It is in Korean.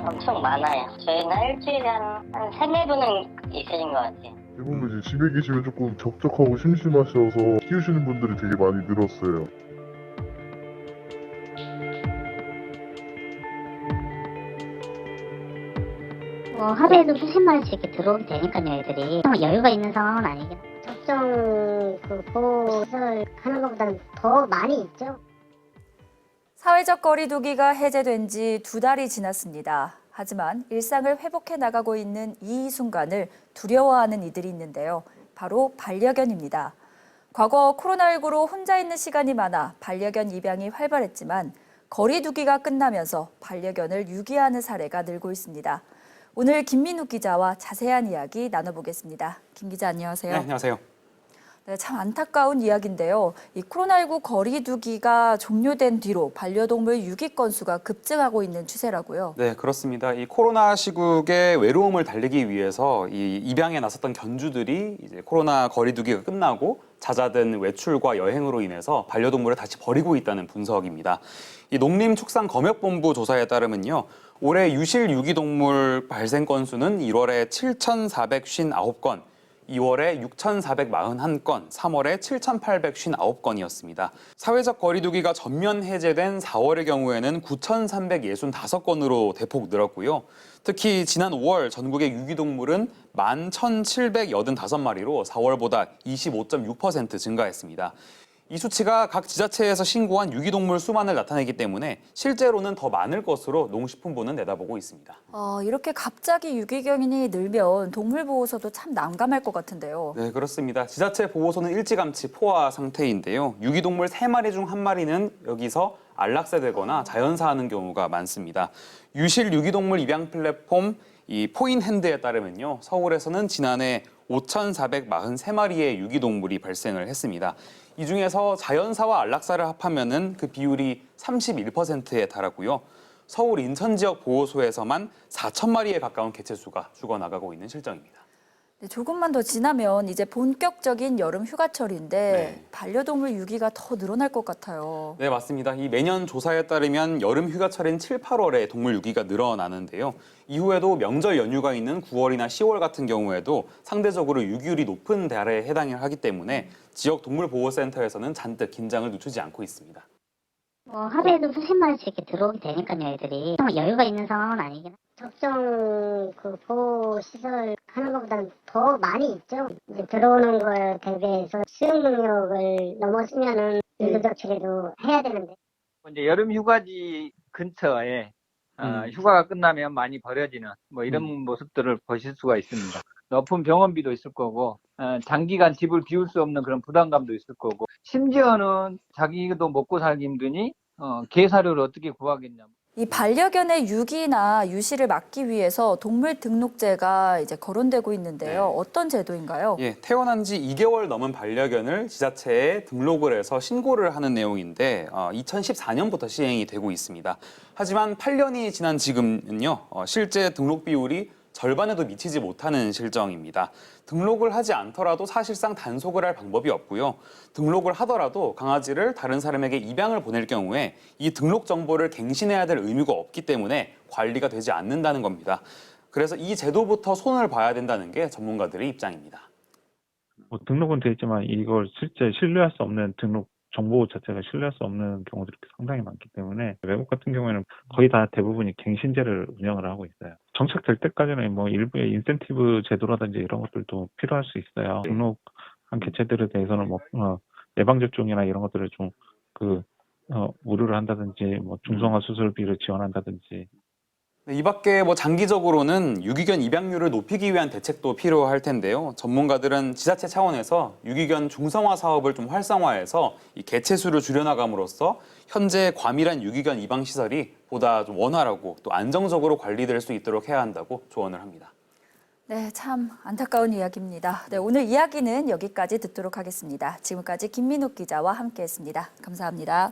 엄청 많아요. 저희는 일주일에 한 세네 분은 있으신 것 같아요. 대부분 이제 집에 계시면 조금 적적하고 심심하셔서 키우시는 분들이 되게 많이 늘었어요. 하루에도 수십 마리씩 이렇게 들어오게 되니까요, 애들이. 여유가 있는 상황은 아니긴. 접종 보호 시설 하는 것보다는 더 많이 있죠. 사회적 거리두기가 해제된 지 2달이 지났습니다. 하지만 일상을 회복해 나가고 있는 이 순간을 두려워하는 이들이 있는데요. 바로 반려견입니다. 과거 코로나19로 혼자 있는 시간이 많아 반려견 입양이 활발했지만 거리두기가 끝나면서 반려견을 유기하는 사례가 늘고 있습니다. 오늘 김민욱 기자와 자세한 이야기 나눠보겠습니다. 김 기자 안녕하세요. 네, 안녕하세요. 네, 참 안타까운 이야기인데요. 이 코로나19 거리두기가 종료된 뒤로 반려동물 유기 건수가 급증하고 있는 추세라고요. 네, 그렇습니다. 이 코로나 시국의 외로움을 달래기 위해서 이 입양에 나섰던 견주들이 이제 코로나 거리두기가 끝나고 잦아든 외출과 여행으로 인해서 반려동물을 다시 버리고 있다는 분석입니다. 이 농림축산검역본부 조사에 따르면요. 올해 유실 유기동물 발생 건수는 1월에 7,459건, 2월에 6,441건, 3월에 7,859건이었습니다. 사회적 거리두기가 전면 해제된 4월의 경우에는 9,365건으로 대폭 늘었고요. 특히 지난 5월 전국의 유기동물은 11,785마리로 4월보다 25.6% 증가했습니다. 이 수치가 각 지자체에서 신고한 유기동물 수만을 나타내기 때문에 실제로는 더 많을 것으로 농식품부는 내다보고 있습니다. 이렇게 갑자기 유기견이 늘면 동물보호소도 참 난감할 것 같은데요. 네, 그렇습니다. 지자체 보호소는 일찌감치 포화 상태인데요. 유기동물 3마리 중 1마리는 여기서 안락사되거나 자연사하는 경우가 많습니다. 유실 유기동물 입양 플랫폼 이 포인핸드에 따르면요. 서울에서는 지난해 5,443마리의 유기동물이 발생을 했습니다. 이 중에서 자연사와 안락사를 합하면은 그 비율이 31%에 달하고요. 서울 인천 지역 보호소에서만 4,000마리에 가까운 개체수가 죽어나가고 있는 실정입니다. 네, 조금만 더 지나면 이제 본격적인 여름 휴가철인데 네. 반려동물 유기가 더 늘어날 것 같아요. 네, 맞습니다. 이 매년 조사에 따르면 여름 휴가철인 7, 8월에 동물 유기가 늘어나는데요. 이후에도 명절 연휴가 있는 9월이나 10월 같은 경우에도 상대적으로 유기율이 높은 달에 해당하기 때문에 지역 동물보호센터에서는 잔뜩 긴장을 늦추지 않고 있습니다. 하루에도 수십 마리씩 이렇게 들어오게 되니까요, 애들이. 여유가 있는 상황은 아니긴. 접종 보호 시설 하는 것보다는 더 많이 있죠. 이제 들어오는 거에 대비해서 수용 능력을 넘어서면은 의료적 처리도 해야 되는데. 이제 여름 휴가지 근처에 휴가가 끝나면 많이 버려지는 이런 모습들을 보실 수가 있습니다. 높은 병원비도 있을 거고 장기간 집을 비울 수 없는 그런 부담감도 있을 거고 심지어는 자기도 먹고 살기 힘드니 개사료를 어떻게 구하겠냐. 이 반려견의 유기나 유실을 막기 위해서 동물 등록제가 이제 거론되고 있는데요. 네. 어떤 제도인가요? 예, 태어난 지 2개월 넘은 반려견을 지자체에 등록을 해서 신고를 하는 내용인데 2014년부터 시행이 되고 있습니다. 하지만 8년이 지난 지금은요, 실제 등록 비율이 절반에도 미치지 못하는 실정입니다. 등록을 하지 않더라도 사실상 단속을 할 방법이 없고요. 등록을 하더라도 강아지를 다른 사람에게 입양을 보낼 경우에 이 등록 정보를 갱신해야 될 의무가 없기 때문에 관리가 되지 않는다는 겁니다. 그래서 이 제도부터 손을 봐야 된다는 게 전문가들의 입장입니다. 등록은 돼 있지만 이걸 실제 신뢰할 수 없는 등록 정보 자체가 신뢰할 수 없는 경우들이 상당히 많기 때문에 외국 같은 경우에는 거의 다 대부분이 갱신제를 운영을 하고 있어요. 정착될 때까지는 일부의 인센티브 제도라든지 이런 것들도 필요할 수 있어요. 등록한 개체들에 대해서는 예방접종이나 이런 것들을 좀 무료를 한다든지 중성화 수술비를 지원한다든지. 이 밖에 장기적으로는 유기견 입양률을 높이기 위한 대책도 필요할 텐데요. 전문가들은 지자체 차원에서 유기견 중성화 사업을 좀 활성화해서 이 개체수를 줄여나감으로써 현재 과밀한 유기견 입양 시설이 보다 좀 원활하고 또 안정적으로 관리될 수 있도록 해야 한다고 조언을 합니다. 네, 참 안타까운 이야기입니다. 네, 오늘 이야기는 여기까지 듣도록 하겠습니다. 지금까지 김민욱 기자와 함께했습니다. 감사합니다.